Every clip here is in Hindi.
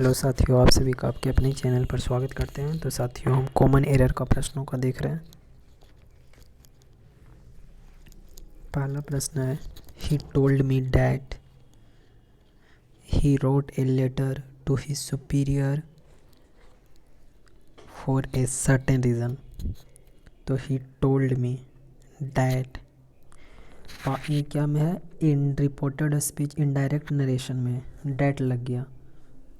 हेलो साथियों, आप सभी का आपके अपने चैनल पर स्वागत करते हैं। तो साथियों, हम कॉमन एरर का प्रश्नों का देख रहे हैं। पहला प्रश्न है, he told me that he wrote a letter to his superior for a certain reason. तो ही टोल्ड मी डैट, ये क्या में है, in reported speech indirect narration में डैट लग गया।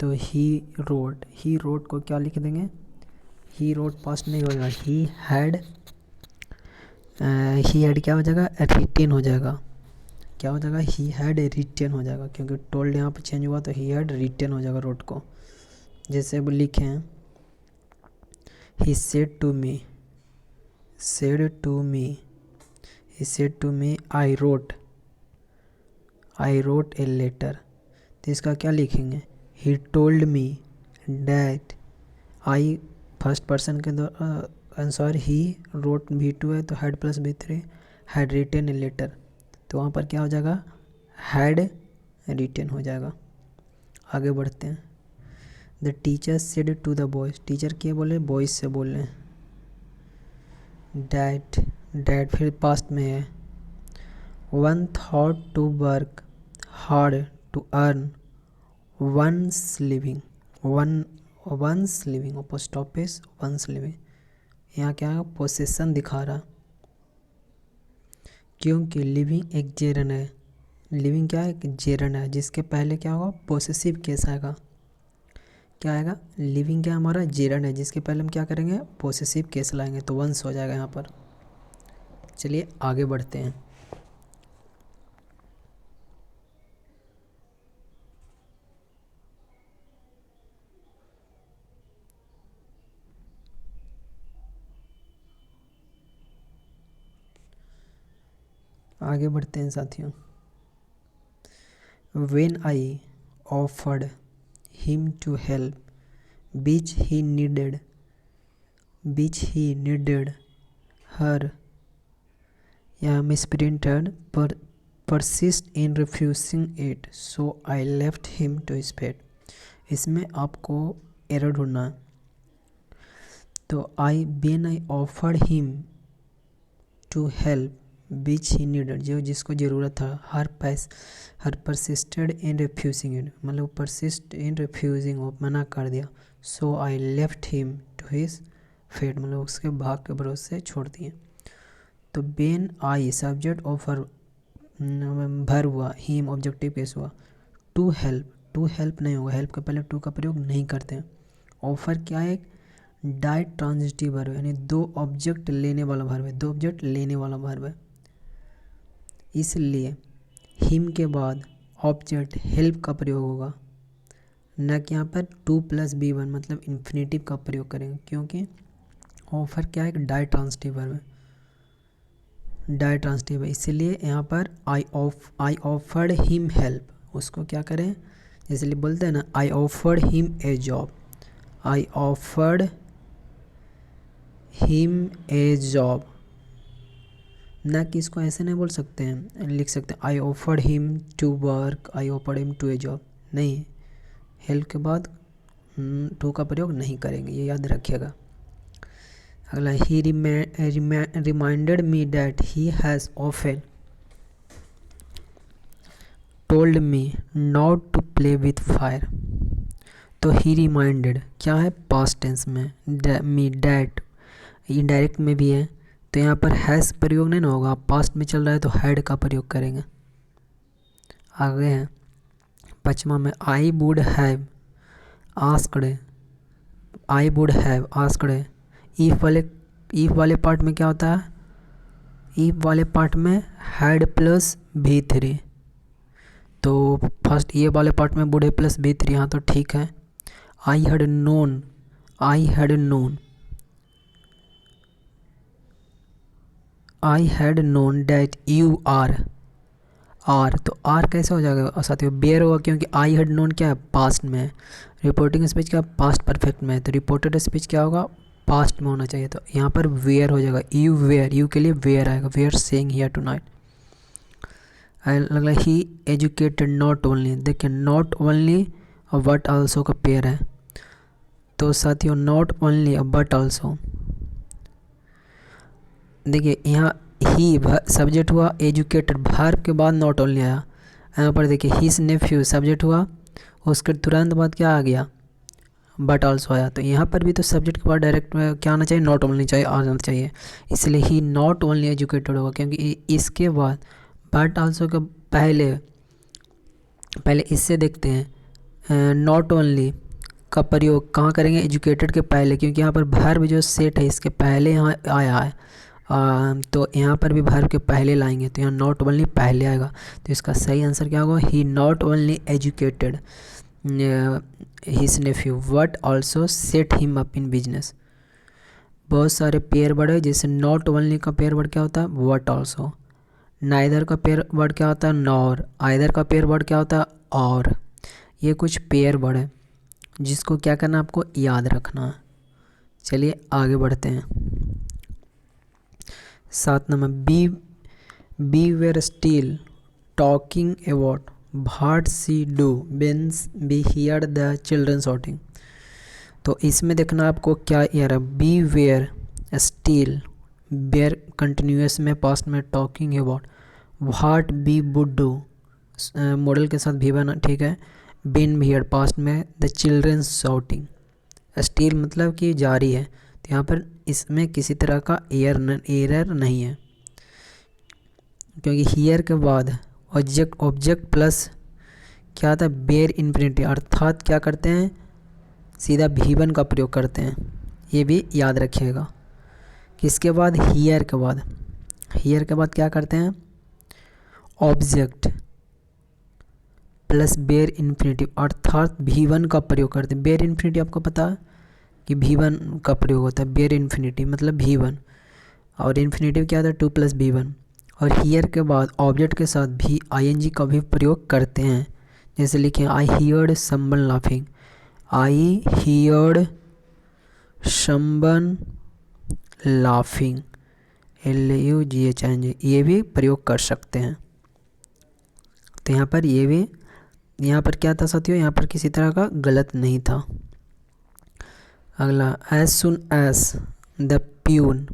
तो ही रोट को क्या लिख देंगे, ही रोट पास्ट नहीं होगा, ही हैड क्या हो जाएगा, रिटेन हो जाएगा। क्या हो जाएगा, ही हैड रिटेन हो जाएगा, क्योंकि टोल्ड यहाँ पर चेंज हुआ तो ही हैड रिटेन हो जाएगा रोट को। जैसे अब लिखे हैं, he said to me I wrote a letter. तो इसका क्या लिखेंगे, he told me that I first person के आंसर, ही रोट V2 है तो had plus V3, had written a letter. तो वहाँ पर क्या हो जाएगा, हैड रिटेन हो जाएगा। आगे बढ़ते हैं। The teacher said to the boys, teacher क्या बोले, बॉयज से बोल रहे हैं। डैट फिर पास्ट में है। One thought to work hard to earn one's living, post office one's living. यहाँ क्या है, पोसेशन दिखा रहा, क्योंकि लिविंग एक जेरन है। लिविंग क्या है, एक जेरन है, जिसके पहले क्या होगा, पोसेसिव केस आएगा। क्या आएगा, लिविंग क्या हमारा जेरन है, जिसके पहले हम क्या करेंगे, पोसेसिव केस लाएंगे, तो वंस हो जाएगा यहाँ पर। चलिए आगे बढ़ते हैं। आगे बढ़ते हैं साथियों। When I offered him to help, which he needed her, yeah, misprinted, persist in refusing it, so I left him to his fate। इसमें आपको एरर ढूंढना है। तो when I offered him to help which he needed, जो जिसको ज़रूरत था, हर persisted in refusing it, मतलब persist in refusing, वो मना कर दिया। so I left him to his fate, मतलब उसके भाग के भरोसे छोड़ दिए। तो when I सब्जेक्ट ऑफर भर हुआ, him ऑब्जेक्टिव केस हुआ, to help नहीं होगा, हेल्प के पहले टू का प्रयोग नहीं करते हैं। ऑफर क्या है, डायरेक्ट ट्रांजिटिव वर्ब, यानी दो ऑब्जेक्ट लेने वाला वर्ब है, इसलिए हिम के बाद ऑब्जेक्ट हेल्प का प्रयोग होगा, न कि यहाँ पर 2+B1 मतलब इन्फिनेटिव का प्रयोग करेंगे, क्योंकि ऑफर क्या है, एक डायरेक्ट ट्रांजिटिव है, इसलिए यहाँ पर आई ऑफर्ड हिम हेल्प, उसको क्या करें, इसलिए बोलते हैं ना, आई ऑफर्ड हिम ए जॉब, ना कि इसको ऐसे नहीं बोल सकते हैं, लिख सकते हैं I offered him to work, I offered him to a job, नहीं, हेल्प के बाद टू का प्रयोग नहीं करेंगे, ये याद रखिएगा। अगला, he reminded me that he has often told me not to play with fire. तो ही रिमाइंडेड क्या है, पास्ट टेंस में, मी डैट इनडायरेक्ट में भी है, तो यहाँ पर हैज़ प्रयोग नहीं ना होगा, पास्ट में चल रहा है तो हैड का प्रयोग करेंगे। आगे है 5वां में, आई वुड हैव आस्क्ड। इफ वाले पार्ट में क्या होता है, इफ वाले पार्ट में हैड प्लस V3, तो फर्स्ट ये वाले पार्ट में वुड है प्लस V3, यहाँ तो ठीक है। I had known that you are, तो आर कैसे हो जाएगा साथियों, बेयर होगा, क्योंकि आई हैड नोन क्या है, पास्ट में है, रिपोर्टिंग स्पीच क्या पास्ट परफेक्ट में है, तो रिपोर्टेड स्पीच क्या होगा, पास्ट में होना चाहिए, तो यहाँ पर वेयर हो जाएगा, यू के लिए वेयर आएगा, वेयर सेइंग हियर टुनाइट। लगला ही एजुकेटेड नॉट ओनली, देखिए नॉट ओनली और बट आल्सो का पेयर है। तो साथियों नॉट ओनली बट आल्सो, देखिए यहाँ ही सब्जेक्ट हुआ, एजुकेटेड वर्ब के बाद नॉट ओनली आया। यहाँ पर देखिए हिज नेफ्यू सब्जेक्ट हुआ, उसके तुरंत बाद क्या आ गया, बट आल्सो आया। तो यहाँ पर भी तो सब्जेक्ट के बाद डायरेक्ट क्या आना चाहिए, नॉट ओनली चाहिए, आ जाना चाहिए। इसलिए ही नॉट ओनली एजुकेटेड होगा, क्योंकि इसके बाद बट आल्सो के पहले इससे देखते हैं नॉट ओनली का प्रयोग कहाँ करेंगे, एजुकेटेड के पहले, क्योंकि यहाँ पर वर्ब जो सेट है इसके पहले यहाँ आया है। तो यहाँ पर भी वर्ब के पहले लाएंगे, तो यहाँ नॉट ओनली पहले आएगा। तो इसका सही आंसर क्या होगा, he not only educated his nephew but also set him up in business. बहुत सारे पेयर वर्ड है, जैसे नॉट ओनली का पेयर वर्ड क्या होता है, व्हाट ऑल्सो। नाइदर का पेयर वर्ड क्या होता है, नॉर। आइदर का पेयर वर्ड क्या होता है, और। ये कुछ पेयर वर्ड है जिसको क्या करना है, आपको याद रखना है। चलिए आगे बढ़ते हैं। 7 number, we were still talking about what see do when we hear the children shouting. तो इसमें देखना आपको क्या यार, we were still, were continuous में पास्ट में, talking about what we would do modal के साथ भी बना, ठीक है। बिन भी हियर पास्ट में, द चिल्ड्रन शॉटिंग। स्टिल मतलब कि जारी है, तो यहाँ पर इसमें किसी तरह का एरर नहीं है, क्योंकि हियर के बाद ऑब्जेक्ट प्लस क्या आता है, बेयर इन्फिनिटी, अर्थात क्या करते हैं, सीधा भी1 का प्रयोग करते हैं। ये भी याद रखिएगा। किसके बाद, हियर के बाद। हियर के बाद क्या करते हैं, ऑब्जेक्ट प्लस बेयर इन्फिनिटी, अर्थात भी1 का प्रयोग करते हैं। बेयर इन्फिनिटी आपको पता है कि भी1 का प्रयोग होता है, बेयर इन्फिनिटी मतलब भी1, और इन्फिनिटिव क्या होता है, 2 + भी1। और हियर के बाद ऑब्जेक्ट के साथ भी ing का भी प्रयोग करते हैं। जैसे लिखें, आई हियर्ड समवन लाफिंग, आई हियर्ड समवन लाफिंग, LUGHING, ये भी प्रयोग कर सकते हैं। तो यहाँ पर ये भी, यहाँ पर क्या था साथियों, यहाँ पर किसी तरह का गलत नहीं था। अगला, as soon as the peon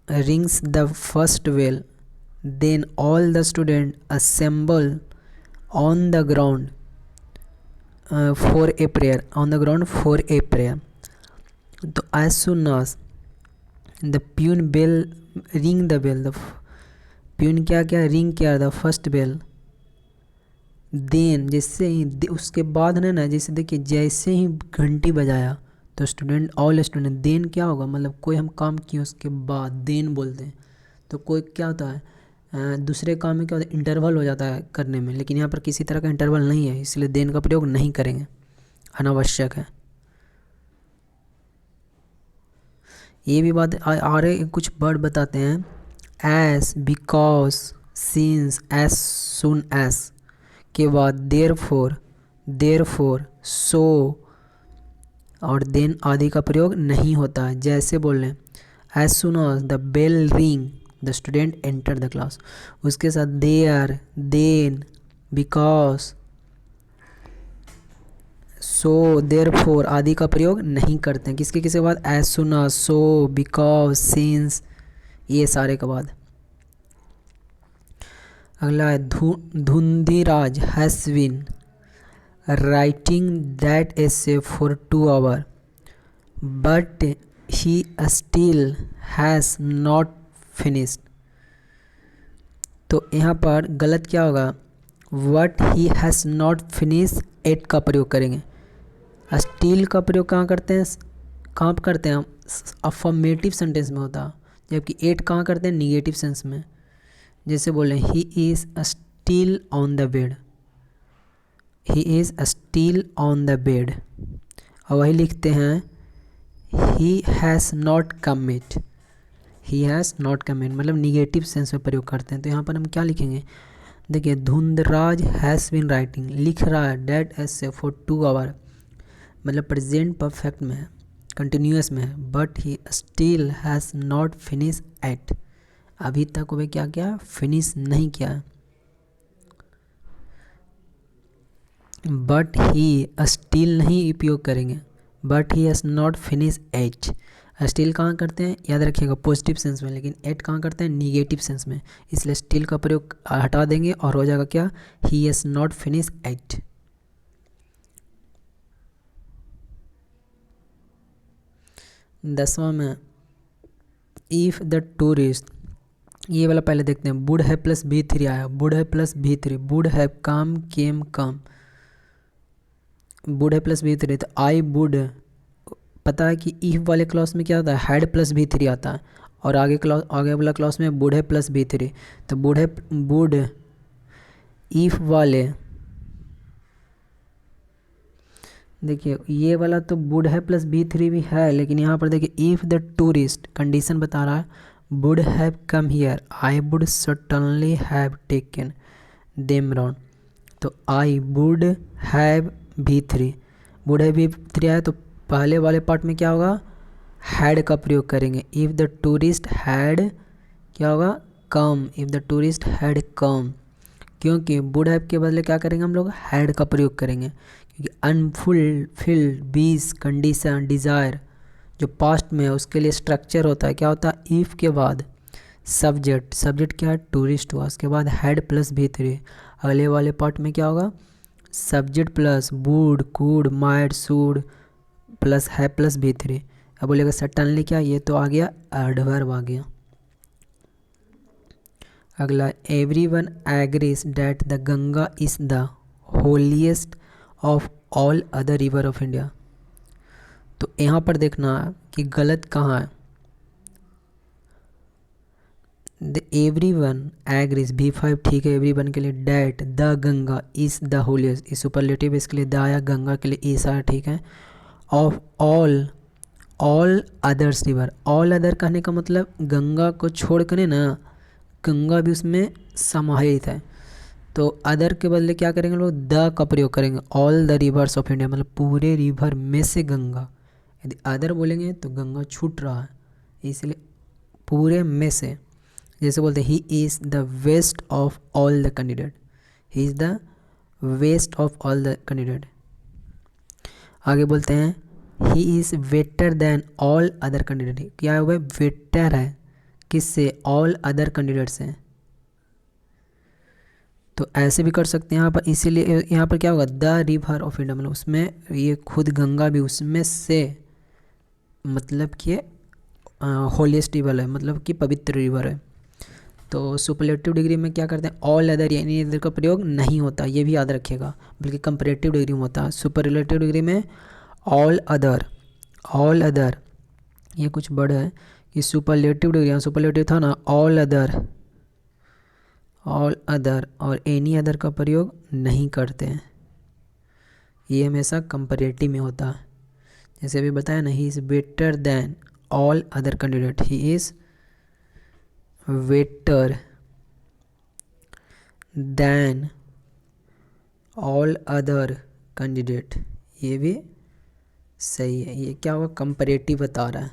rings the first bell, then all the students assemble on the ground for a prayer, तो as soon as the peon bell ring the bell, the peon क्या रिंग किया, द फर्स्ट बेल, देन जैसे ही उसके बाद ना जैसे देखिए जैसे ही घंटी बजाया तो स्टूडेंट, ऑल स्टूडेंट, देन क्या होगा, मतलब कोई हम काम किए उसके बाद देन बोलते हैं। तो कोई क्या होता है, दूसरे काम में क्या होता है, इंटरवल हो जाता है करने में, लेकिन यहाँ पर किसी तरह का इंटरवल नहीं है, इसलिए देन का प्रयोग नहीं करेंगे, अनावश्यक है। ये भी बात आ रहे, कुछ वर्ड बताते हैं, as, because, since, as soon as के बाद देयरफॉर, सो और देन आदि का प्रयोग नहीं होता है। जैसे बोल रहे हैं, as soon as the bell ring the student enter the class, उसके साथ there, then, because, so, therefore आदि का प्रयोग नहीं करते हैं। किसके किसके बाद, as soon as, so, because, since, ये सारे के बाद। अगला है, Dhundhiraj has been writing that essay for 2 hours but he still has not finished। तो यहाँ पर गलत क्या होगा, what he has not finished at का प्रयोग करेंगे। still का प्रयोग कहाँ करते हैं, हम अफर्मेटिव सेंटेंस में होता है, जबकि एट कहाँ करते हैं, निगेटिव सेंस में। जैसे बोले, he is still on the bed, he is still on the bed. और वही लिखते हैं, ही has not commit, he has not commit मतलब निगेटिव सेंस में प्रयोग करते हैं। तो यहाँ पर हम क्या लिखेंगे, देखिए, धुंधराज हैज़ बीन राइटिंग, लिख रहा है डेट एसे फॉर 2 आवर, मतलब प्रेजेंट परफेक्ट में है, कंटिन्यूस में है, but he still has not finish it, अभी तक वह क्या किया, फिनिश नहीं किया। बट ही स्टिल नहीं उपयोग करेंगे, but he has not finish it. Still कहाँ करते हैं, याद रखिएगा पॉजिटिव सेंस में, लेकिन एट कहाँ करते हैं, निगेटिव सेंस में, इसलिए स्टिल का प्रयोग हटा देंगे और हो जाएगा क्या, he has not finish it. 10वां में इफ़ द टूरिस्ट, ये वाला पहले देखते हैं, वुड हैव प्लस V3 आया, would have plus V3, would have come came come, would have plus V3, तो आई वुड, पता है कि इफ वाले क्लॉज में क्या आता है, हैड प्लस V3 आता है, और आगे वाला क्लॉज में वुड हैव प्लस V3, तो वुड इफ वाले, देखिए ये वाला तो वुड हैव प्लस V3 भी है, लेकिन यहाँ पर देखिए इफ़ द टूरिस्ट कंडीशन बता रहा है, would have come here I would certainly have taken them round, तो I would have V3, would have V3 आया, तो पहले वाले पार्ट में क्या होगा, हैड का प्रयोग करेंगे, इफ़ द टूरिस्ट हैड क्या होगा, come, if the tourist had come, क्योंकि वुड हैव के बदले क्या करेंगे हम लोग, हैड का प्रयोग करेंगे, क्योंकि अनफुलफिल्ड बीज कंडीशन डिज़ायर जो पास्ट में है उसके लिए स्ट्रक्चर होता है, क्या होता है, इफ़ के बाद सब्जेक्ट, सब्जेक्ट क्या है, टूरिस्ट हुआ, उसके बाद हैड प्लस V3, अगले वाले पार्ट में क्या होगा, subject plus would could might should plus है प्लस V3। अब बोलेगा सडनली क्या, ये तो आ गया एडवर्ब आ गया। अगला everyone agrees that the Ganga is the holiest of all other river of India, तो यहाँ पर देखना कि गलत कहाँ है, द एवरीवन एग्रीज V5 ठीक है एवरीवन के लिए, that the Ganga is the holiest, इस सुपरलेटिव इसके लिए द आया, गंगा के लिए इस आया, ठीक है, of all others river, all other कहने का मतलब गंगा को छोड़ कर ना, गंगा भी उसमें समाहित है, तो अदर के बदले क्या करेंगे लोग, द का प्रयोग करेंगे, all the reverse of India, मतलब पूरे रिवर में से गंगा, यदि अदर बोलेंगे तो गंगा छूट रहा है, इसलिए पूरे में से, जैसे बोलते he is the best of all the candidate, he is the best of all the candidate. आगे बोलते हैं he is better than all other candidate, क्या हुआ, बेटर है किससे, ऑल अदर कैंडिडेट से, तो ऐसे भी कर सकते हैं यहाँ पर, इसीलिए यहाँ पर क्या होगा, द रिवर ऑफ इंडिया, मतलब उसमें ये खुद गंगा भी उसमें से, मतलब कि होलीएस्ट रिवर है, मतलब कि पवित्र रिवर है, तो सुपरलेटिव डिग्री में क्या करते हैं, ऑल अदर यानी इधर का प्रयोग नहीं होता, ये भी याद रखिएगा, बल्कि कंपैरेटिव डिग्री में होता है, सुपरलेटिव डिग्री में ऑल अदर ये कुछ बड़ा है कि सुपरलेटिव डिग्री, सुपरलेटिव था ना, ऑल अदर और एनी अदर का प्रयोग नहीं करते हैं, ये हमेशा कंपैरेटिव में होता है, जैसे अभी बताया ना, ही is better than all other candidate, he is better than all other candidate, ये भी सही है, ये क्या हुआ, कंपैरेटिव बता रहा है,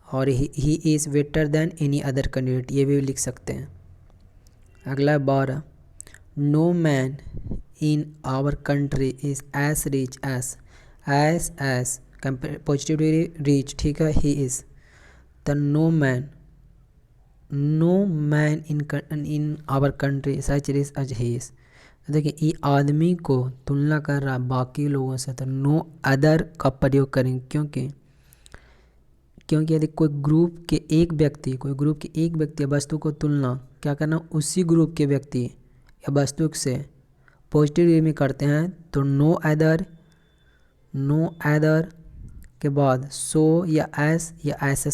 और he is better than any other candidate, ये भी लिख सकते हैं। अगला 12, no man in our country is as rich as positive degree rich, ठीक है, he is, the no man in our country such rich as he is, देखिए ये आदमी को तुलना कर रहा है बाकी लोगों से, तो नो अदर का प्रयोग करेंगे, क्योंकि यदि कोई ग्रुप के एक व्यक्ति या वस्तु को तुलना क्या करना, उसी ग्रुप के व्यक्ति या वस्तु से पॉजिटिव वे में करते हैं, तो नो अदर के बाद सो या एस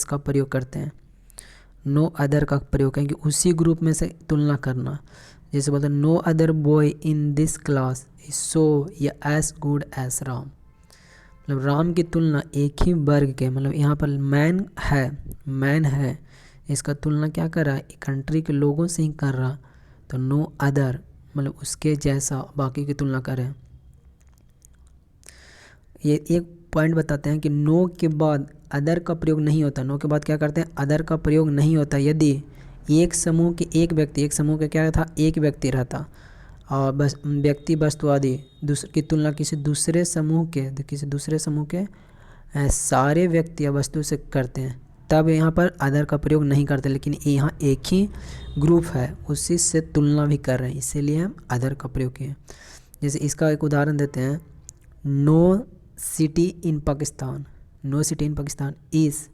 का प्रयोग करते हैं, नो अदर का प्रयोग करेंगे, उसी ग्रुप में से तुलना करना, जैसे बोलते हैं no other boy in this class is so या एज गुड एज राम, मतलब राम की तुलना एक ही वर्ग के, मतलब यहाँ पर मैन है इसका तुलना क्या कर रहा है, कंट्री के लोगों से ही कर रहा, तो नो अदर मतलब उसके जैसा बाकी की तुलना करें। ये एक पॉइंट बताते हैं कि नो के बाद अदर का प्रयोग नहीं होता, नो के बाद क्या करते हैं, अदर का प्रयोग नहीं होता यदि एक समूह का क्या था, एक व्यक्ति रहता, और बस व्यक्ति वस्तु आदि की तुलना किसी दूसरे समूह के सारे व्यक्ति या वस्तु से करते हैं, तब यहाँ पर अदर का प्रयोग नहीं करते। लेकिन यहाँ एक ही ग्रुप है, उसी से तुलना भी कर रहे हैं, इसीलिए हम अदर का प्रयोग किए। जैसे इसका एक उदाहरण देते हैं, no city in Pakistan is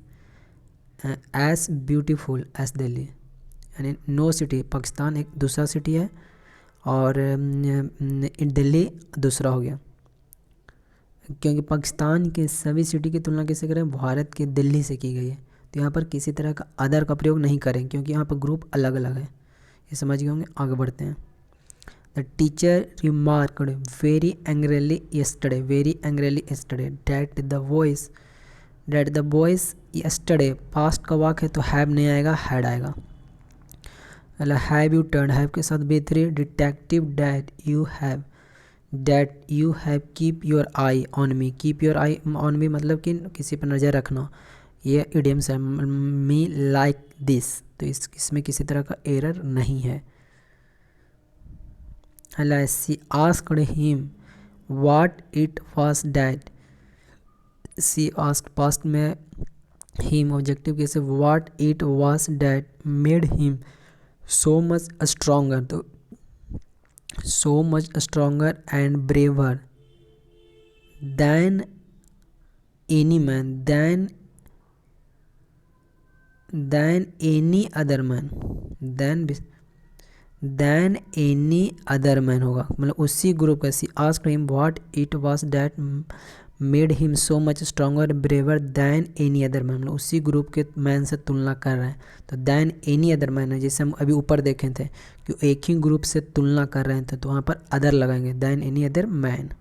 as beautiful as Delhi. यानी नो सिटी, पाकिस्तान एक दूसरा सिटी है और दिल्ली दूसरा हो गया, क्योंकि पाकिस्तान के सभी सिटी की तुलना किससे करें, भारत के दिल्ली से की गई है। तो यहाँ पर किसी तरह का अदर का प्रयोग नहीं करें, क्योंकि यहाँ पर ग्रुप अलग अलग है। ये समझ गए होंगे। आगे बढ़ते हैं। The teacher remarked very angrily yesterday that the voice yesterday past का वाक है तो हैव नहीं आएगा, हैड आएगा। हैव यू टर्न, हैव के साथ B3 detective that you have keep your I on me. Keep your I on me मतलब कि किसी पर नज़र रखना, ये इडियम्स है। मी लाइक दिस, तो इसमें किसी तरह का एरर नहीं है। She asked him what it was that, she asked past में, हिम ऑब्जेक्टिव कैसे, what it was that made him so much stronger, तो so much stronger and braver than any man, than any other man, than any other man होगा, मतलब उसी ग्रुप का। सी asked him what it was that made him so much stronger braver than any other man, मतलब उसी ग्रुप के मैन से तुलना कर रहे हैं। तो than any other man है, जैसे हम अभी ऊपर देखे थे कि एक ही ग्रुप से तुलना कर रहे थे, तो वहाँ पर अदर लगाएंगे, than any other man।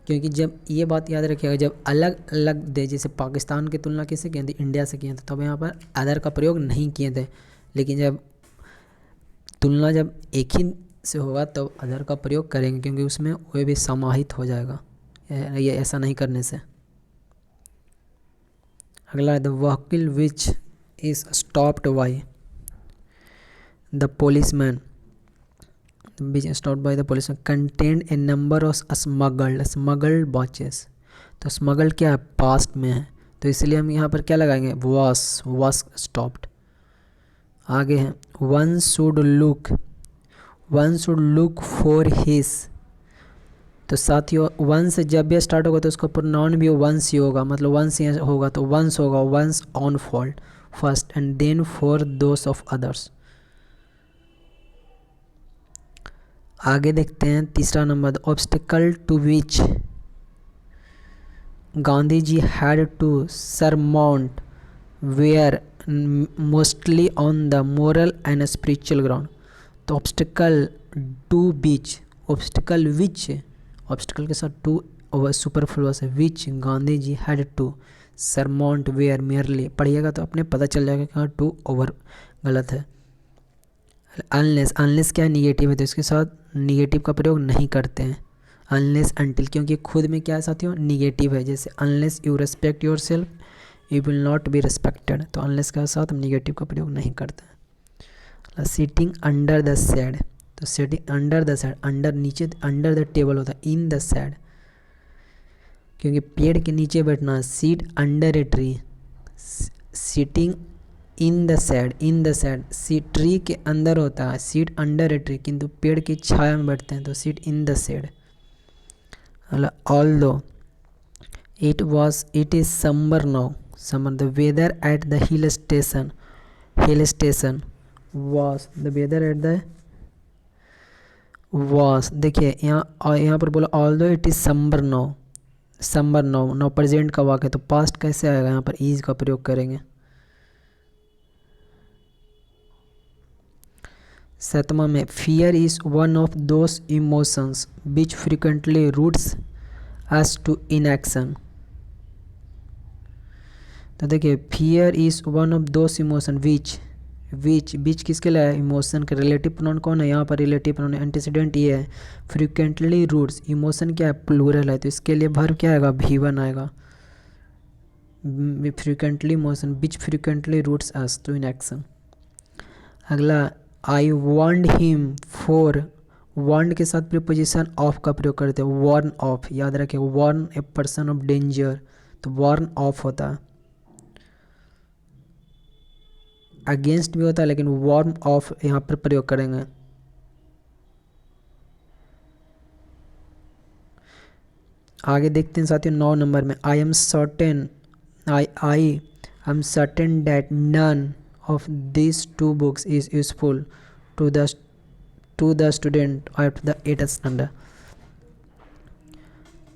क्योंकि जब ये बात याद रखिएगा, जब अलग अलग देश, जैसे पाकिस्तान की तुलना किससे किए थे, इंडिया से किए थे, तब यहाँ पर अदर का प्रयोग नहीं किए थे। लेकिन जब तुलना जब एक ही से होगा तब अदर का प्रयोग करेंगे, क्योंकि उसमें वह भी समाहित हो जाएगा ये ऐसा नहीं करने से। अगला, the vehicle which is stopped by the policeman, which stopped by the policeman contained a number of smuggled watches। तो smuggled क्या है, पास्ट में है, तो इसलिए हम यहाँ पर क्या लगाएंगे, was stopped। आगे है, one should look for his, तो साथियों वन से जब भी स्टार्ट होगा तो उसका प्रोनाउन भी वंस ही होगा, मतलब वंस ही होगा, तो वंस होगा, once on fault first and then for those of others. आगे देखते हैं तीसरा number, obstacle to which Gandhi ji had to surmount were mostly on the moral and spiritual ground. तो obstacle to which, obstacle which, obstacle के साथ टू ओवर सुपरफ्लुअस है, which Gandhi ji had to surmount were merely, पढ़िएगा तो अपने पता चल जाएगा कि हाँ टू ओवर गलत है। अनलेस क्या निगेटिव है, तो इसके साथ निगेटिव का प्रयोग नहीं करते हैं। अनलेस अंटिल, क्योंकि खुद में क्या है साथियों, निगेटिव है। जैसे unless you respect your self you will not be respected, तो अनलेस के साथ हम निगेटिव का प्रयोग नहीं करते हैं। सीटिंग अंडर द शेड, तो sitting under the shade, under नीचे, अंडर द टेबल होता है, इन द शेड क्योंकि पेड़ के नीचे बैठना। Sit under a tree, sitting in the shade, sit tree के अंदर होता है, सीट अंडर ए ट्री, किंतु पेड़ की छाया में बैठते हैं, तो sit in the shade. Although it is summer now, summer the weather at the hill station was, the weather at the was, देखिए यहाँ पर बोला although it is summer now present का वाक्य है, तो पास्ट कैसे आएगा, यहाँ पर इज का प्रयोग करेंगे। सातवां में, fear is one of those emotions which frequently roots us to inaction. तो देखिए fear is one of those emotion which किसके लिए है, इमोशन के रिलेटिव प्रोनाउन कौन है, यहाँ पर रिलेटिव प्रोनाउन एंटीसीडेंट ये है। फ्रिक्वेंटली रूट्स, इमोशन क्या है, प्लूरल है, तो इसके लिए वर्ब क्या आएगा, V1 आएगा। Frequently emotion which frequently roots us to in action. अगला, I want him for warn के साथ प्रीपोजिशन ऑफ का प्रयोग करते हैं, वार्न ऑफ, याद रखें, warn a person of danger, तो वार्न ऑफ होता है। अगेंस्ट भी होता है लेकिन वार्न ऑफ यहाँ पर प्रयोग करेंगे। आगे देखते हैं साथियों 9 नंबर में, I am certain that none of this two books is useful to the student of the 8th standard.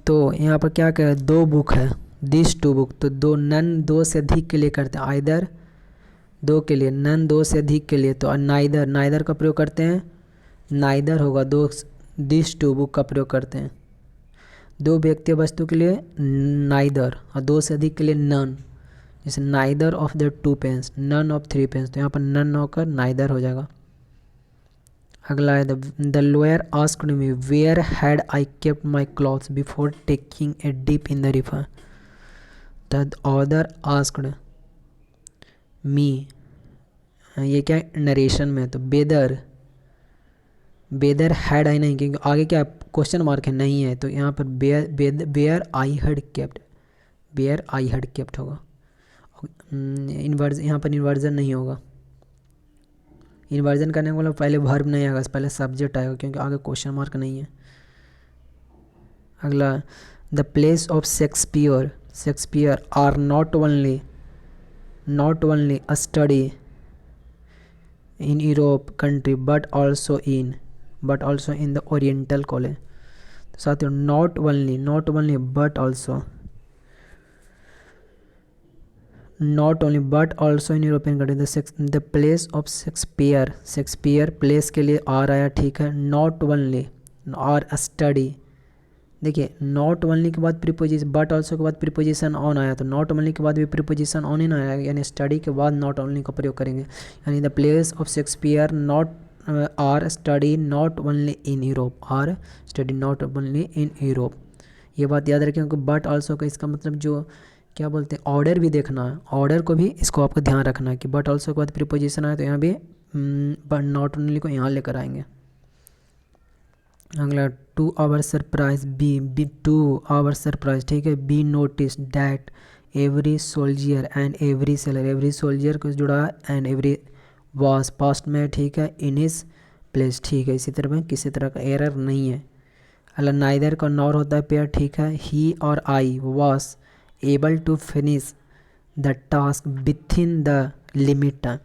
तो यहाँ पर क्या करें, 2 बुक है, दिस 2 बुक, तो नन 2 से अधिक के लिए करते हैं, आइदर 2 के लिए, नन 2 से अधिक के लिए, तो नाइदर का प्रयोग करते हैं, नाइदर होगा, दिस 2 बुक का प्रयोग करते हैं। 2 व्यक्ति वस्तु के लिए नाइदर, और 2 से अधिक के लिए नन, जैसे neither of the 2 pens, none of 3 pens, तो यहाँ पर नन होकर नाइदर हो जाएगा। अगला है the lawyer asked me where had I kept my clothes before taking a dip in the river. The other asked me, ये क्या नरेशन में, तो बेदर हैड आई नहीं, क्योंकि आगे क्या क्वेश्चन मार्क है, नहीं है, तो यहाँ पर बेयर आई हैड केप्ट होगा। यहाँ पर इन्वर्जन नहीं होगा, इन्वर्जन करने वाला पहले वर्ब नहीं आएगा, पहले सब्जेक्ट आएगा, क्योंकि आगे क्वेश्चन मार्क नहीं है। अगला, the place of Shakespeare are not only a study in Europe country but also in the oriental college. तो साथियों not only but also in European country, the place of Shakespeare place के लिए आर आया, ठीक है, नॉट ओनली और स्टडी, देखिए नॉट ओनली के बाद प्रीपोजिशन, बट ऑल्सो के बाद प्रीपोजिशन ऑन आया, तो नॉट ओनली के बाद भी प्रीपोजिशन ऑन ही ना आया, यानी स्टडी के बाद नॉट ओनली का प्रयोग करेंगे, यानी the place of Shakespeare are study not only in Europe, ये बात याद रखें, क्योंकि बट ऑल्सो का इसका मतलब जो क्या बोलते हैं, ऑर्डर भी देखना है, ऑर्डर को भी इसको आपको ध्यान रखना है कि बट ऑल्सो के बाद प्रीपोजिशन आए तो यहाँ भी नॉट ओनली को यहाँ लेकर आएंगे। अगला, टू आवर सरप्राइज, ठीक है, we notice that every soldier and every sailor, every soldier को जुड़ा एंड एवरी वाज पास्ट में, ठीक है, इन हिज प्लेस, ठीक है, इसी तरह में किसी तरह का एरर नहीं है। अगला, नाइदर का नॉर होता है पेयर, ठीक है, ही और I was able to finish the task within the limit time,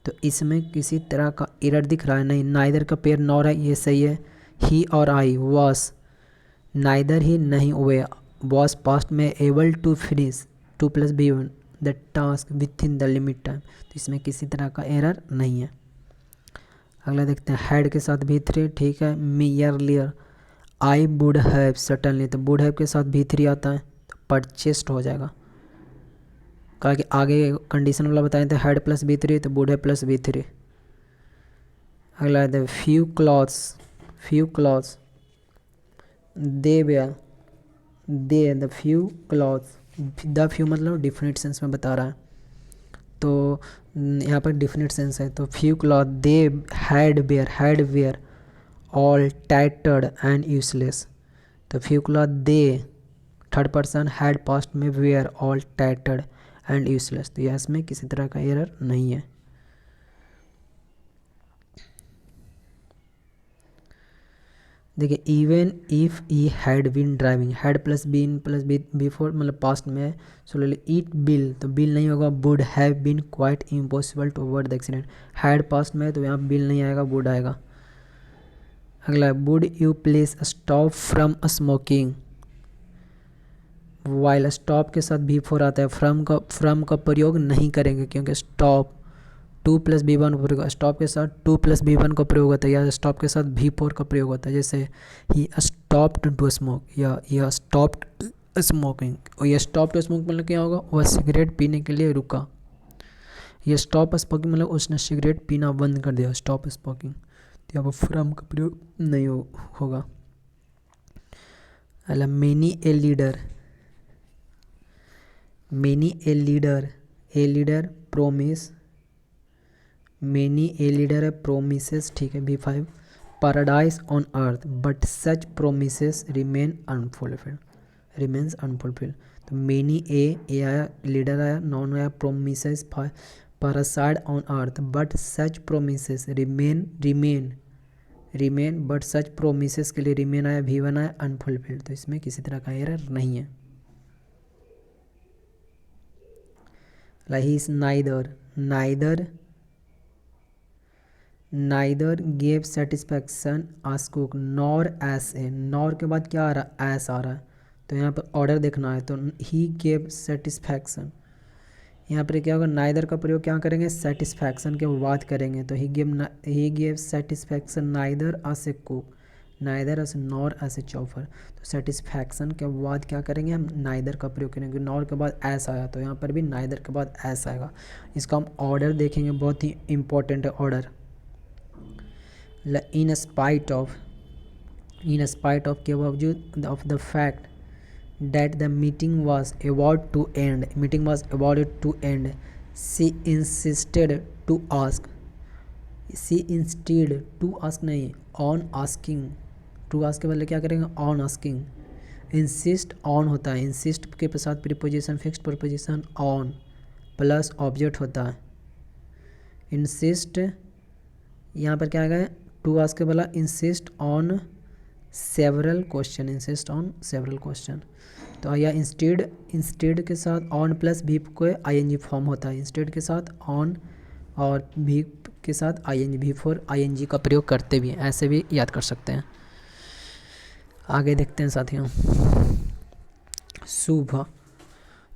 तो इसमें किसी तरह का एरर दिख रहा है नहीं, नाइदर का पेयर नॉर है, ये सही है। ही और आई वाज, नाइदर ही नहीं हुए, वाज पास्ट में, able to finish 2 + B1 the task within the limit time, तो इसमें किसी तरह का एरर नहीं है। अगला देखते हैं, हैड के साथ V3, ठीक है, मी earlier I would have certainly, तो वुड हैव के साथ V3 आता है, तो परचेस्ड हो जाएगा, कहा कि आगे कंडीशन वाला बताए थे, हैड + V3, तो वुड हैव + V3। अगला है the few clothes they were, the few मतलब डिफिनिट सेंस में बता रहा है, तो यहाँ पर डिफिनिट सेंस है, तो few cloth they had were all tattered and useless, तो few cloth they third person, had past में, were all tattered and useless, तो यह इसमें किसी तरह का एरर नहीं है। देखिए, even if he had been driving, had + been + before मतलब पास्ट में, सोली ईट बिल, तो बिल नहीं होगा, would have been quite impossible to avoid the accident, had past में, तो यहाँ बिल नहीं आएगा, वुड आएगा। अगला, would you please stop from smoking, while stop के साथ B4 आता है, फ्रॉम का प्रयोग नहीं करेंगे, क्योंकि स्टॉप 2 + B1 का प्रयोग, स्टॉप के साथ 2 + B1 का प्रयोग होता है, या स्टॉप के साथ V4 का प्रयोग होता है, जैसे ही स्टॉप्ड टू स्मोक, या यह स्टॉप्ड स्मोकिंग, और यह स्टॉप टू स्मोक मतलब क्या होगा, वह सिगरेट पीने के लिए रुका, यह स्टॉप स्मोकिंग मतलब उसने सिगरेट पीना बंद कर दिया, स्टॉप स्मोकिंग, तो यहाँ पर फ्रॉम का प्रयोग नहीं होगा। अला, many a leader promise, many a leader है प्रोमिसेस, ठीक है, B5, paradise on earth but such promises remains unfulfilled. तो many a आया, leader आया, noun आया, promises parasite on earth but such promises remain but such promises के लिए remain आया, V1 आया, unfulfilled. तो इसमें किसी तरह का एरर नहीं है. Like he is neither gave satisfaction as cook nor as a, nor के बाद क्या आ रहा है, as आ रहा है. तो यहाँ पर ऑर्डर देखना है. तो he gave satisfaction, यहाँ पर क्या होगा, नाइदर का प्रयोग क्या करेंगे, सेटिस्फैक्शन के बाद करेंगे. तो he gave satisfaction neither S A cook, neither S nor S A chopper. तो सेटिस्फैक्शन के बाद क्या करेंगे हम, नाइदर का प्रयोग करेंगे. नॉर के बाद एस आया तो यहाँ पर भी नाइदर के बाद एस आएगा. इसका हम ऑर्डर देखेंगे, बहुत ही इंपॉर्टेंट है ऑर्डर. इन स्पाइट ऑफ के बावजूद of the fact that the meeting was about to end, she insisted to ask नहीं, on asking. to ask के बदले क्या करेंगे, on asking. insist on होता है, insist के साथ preposition fixed preposition on plus object होता है. insist यहाँ पर क्या आ गया, to ask के बदला insist on several question. तो या इंस्टेड के साथ ऑन प्लस भी को आईएनजी फॉर्म होता है. इंस्टेड के साथ ऑन और भी के साथ आईएनजी, भी फॉर आईएनजी का प्रयोग करते भी हैं, ऐसे भी याद कर सकते हैं. आगे देखते हैं साथियों.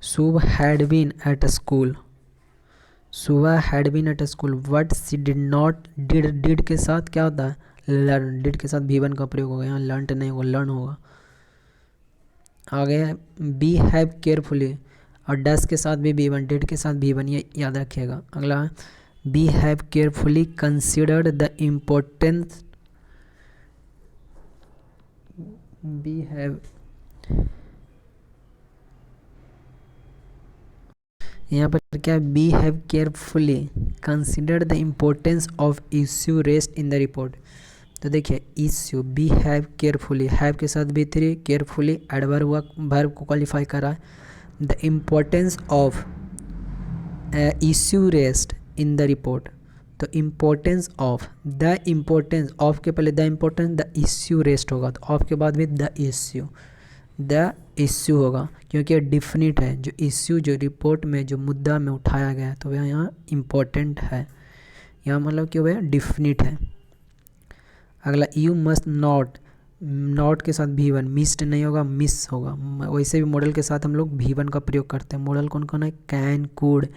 Shubh had been at school. But she did not. Did के साथ क्या होता है, लर्न. डिड के साथ V1 का प्रयोग होगा, यहाँ लर्न नहीं होगा, लर्न होगा. आगे बी हैव केयरफुली, और डस के साथ भी V1, डिड के साथ V1, ये याद रखिएगा. अगला we have carefully considered the importance. We have, यहाँ पर क्या, we have carefully considered the importance of issue raised in the report. तो देखिए issue, we have carefully, have के साथ B3, केयरफुली एडवर्ब हुआ, वर्ब को क्वालिफाई करा. The importance of issue raised in the report. तो importance of, the importance of के पहले the importance, the issue raised होगा. तो ऑफ के बाद भी द इश्यू होगा, क्योंकि डिफिनिट है. जो इश्यू, जो रिपोर्ट में जो मुद्दा में उठाया गया है, तो वह यहाँ इम्पोर्टेंट है. यहाँ मतलब कि वह डिफिनिट है. अगला यू मस्ट नॉट के साथ V1, मिस्ड नहीं होगा, मिस होगा. वैसे भी मॉडल के साथ हम लोग V1 का प्रयोग करते हैं. मॉडल कौन कौन है, can, could,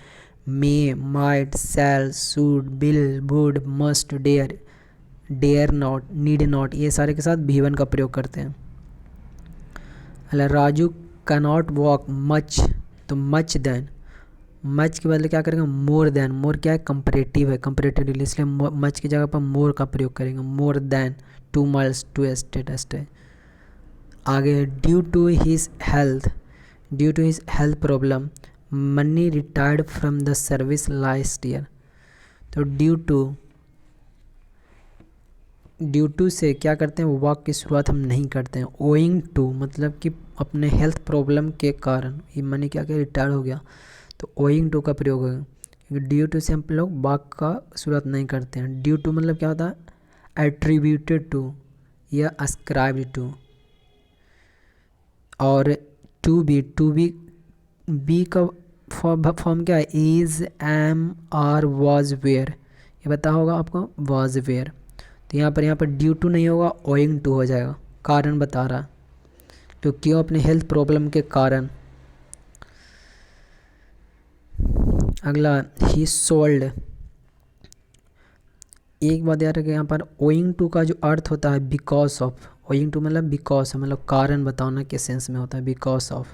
may, might, shall, should, will, would, must, dare not, need not, ये सारे के साथ V1 का प्रयोग करते हैं. अगला राजू कैनॉट वॉक मच. तो मच देन, मच के बदले क्या करेंगे, मोर देन. मोर क्या है, कंपैरेटिव है, कंपैरेटिव, इसलिए मच की जगह पर मोर का प्रयोग करेंगे. More than 2 miles to state. आगे due to his health problem Mani retired from the service last year. तो ड्यू टू से क्या करते हैं, वाक की शुरुआत हम नहीं करते हैं. ओइंग टू मतलब कि अपने हेल्थ प्रॉब्लम के कारण ये मनी क्या क्या रिटायर हो गया, तो ओइंग टू का प्रयोग होगा. ड्यू टू से हम लोग वाक का शुरुआत नहीं करते हैं. ड्यू टू मतलब क्या होता है, एट्रीब्यूटेड टू या अस्क्राइब्ड टू. और टू बी का फॉर्म क्या है, is, am, are, was, were. ये पता होगा आपको, वॉज, वेयर. तो यहाँ पर ड्यू टू नहीं होगा, ओइंग टू हो जाएगा. कारण बता रहा, तो क्यों, अपने हेल्थ प्रॉब्लम के कारण. अगला ही सोल्ड. एक बात याद रखें, यहाँ पर ओइंग टू का जो अर्थ होता है बिकॉज ऑफ. ओइंग टू मतलब बिकॉज, मतलब कारण बताना के सेंस में होता है, बिकॉज ऑफ.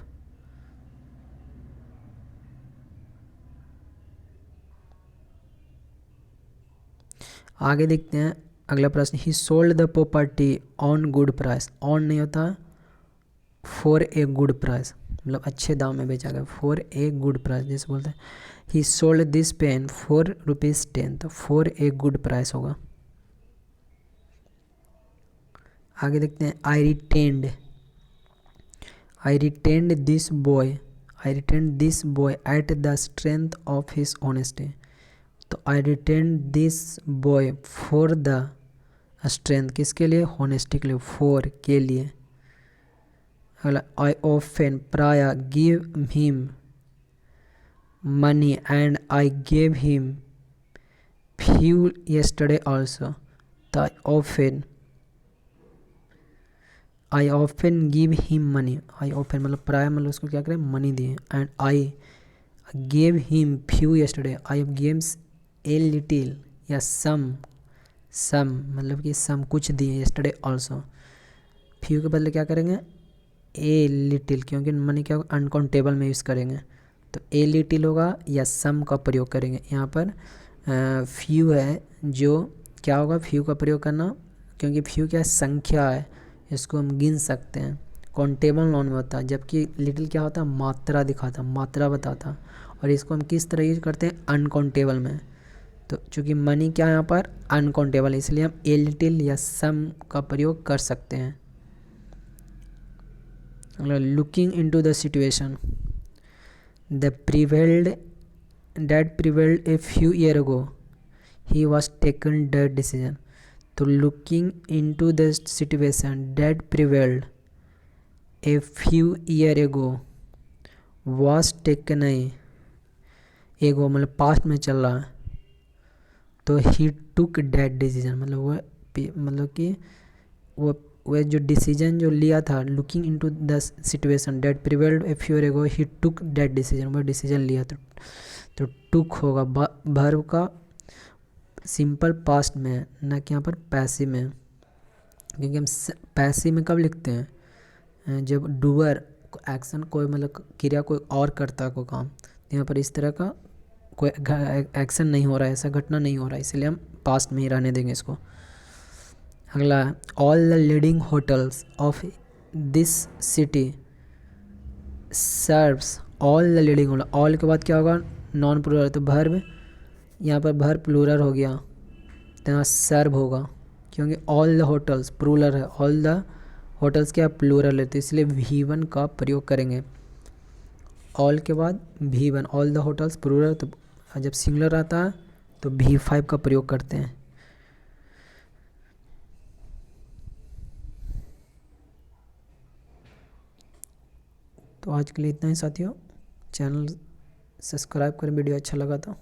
आगे देखते हैं अगला प्रश्न. ही sold the property on good price. On नहीं होता, फॉर ए गुड प्राइस, मतलब अच्छे दाम में बेचा गया, फॉर ए गुड प्राइस जैसे बोलते हैं. He sold this pen for ₹10. तो फॉर ए गुड प्राइस होगा. आगे देखते हैं I retained this boy at the strength of his honesty. तो I retained this boy for the strength, किसके लिए? होनेस्टी के लिए, फॉर के लिए। अगला आई ऑफन प्राय give him money and I gave him few yesterday also। तो I often give him money, I often मतलब प्राय मतलब उसको क्या करें? मनी दिए। And I gave him few yesterday, I gave a little या सम मतलब कि सम कुछ दिए yesterday also। फ्यू के बदले क्या करेंगे? ए लिटिल, क्योंकि मनी क्या अनकाउंटेबल में यूज़ करेंगे, तो ए लिटिल होगा या सम का प्रयोग करेंगे। यहाँ पर फ्यू है जो क्या होगा? फ्यू का प्रयोग करना, क्योंकि फ्यू क्या संख्या है, इसको हम गिन सकते हैं, काउंटेबल नाउन में होता है। जबकि लिटिल क्या होता है? मात्रा दिखाता, मात्रा बताता। और इसको हम किस तरह यूज करते हैं? अनकाउंटेबल में। तो चूँकि मनी क्या यहाँ पर अनकाउंटेबल है, इसलिए हम ए लिटिल या सम का प्रयोग कर सकते हैं। Looking into the situation that prevailed a few years ago, he was taken that decision। तो looking into the situation that prevailed a few years ago was taken एगो मतलब पास्ट में चल रहा है, तो he took that decision मतलब कि वो जो डिसीजन जो लिया था, looking into the situation that prevailed a few एगो, ही टुक दैट डिसीजन, वो डिसीजन लिया। तो टुक होगा वर्ब का सिंपल पास्ट में, ना कि यहाँ पर पैसिव में। क्योंकि हम पैसिव में कब लिखते हैं? जब डूअर एक्शन कोई मतलब क्रिया कोई और करता है कोई काम, तो यहाँ पर इस तरह का कोई एक्शन नहीं हो रहा है, ऐसा घटना नहीं हो रहा है, इसलिए हम पास्ट में ही रहने देंगे इसको। अगला all the leading hotels of this city serves, all the leading hotel, all के बाद क्या होगा? नॉन प्लूरल, तो वर्ब यहाँ पर वर्ब प्लूरल हो गया, तो यहाँ सर्व होगा, क्योंकि ऑल द होटल्स प्लूरल है, ऑल द होटल्स क्या प्लूरल है, तो इसलिए V1 का प्रयोग करेंगे। ऑल के बाद V1, all the hotels plural, तो जब सिंगुलर आता है तो V5 का प्रयोग करते हैं। तो आज के लिए इतना ही साथियों, चैनल सब्सक्राइब करें वीडियो अच्छा लगा तो।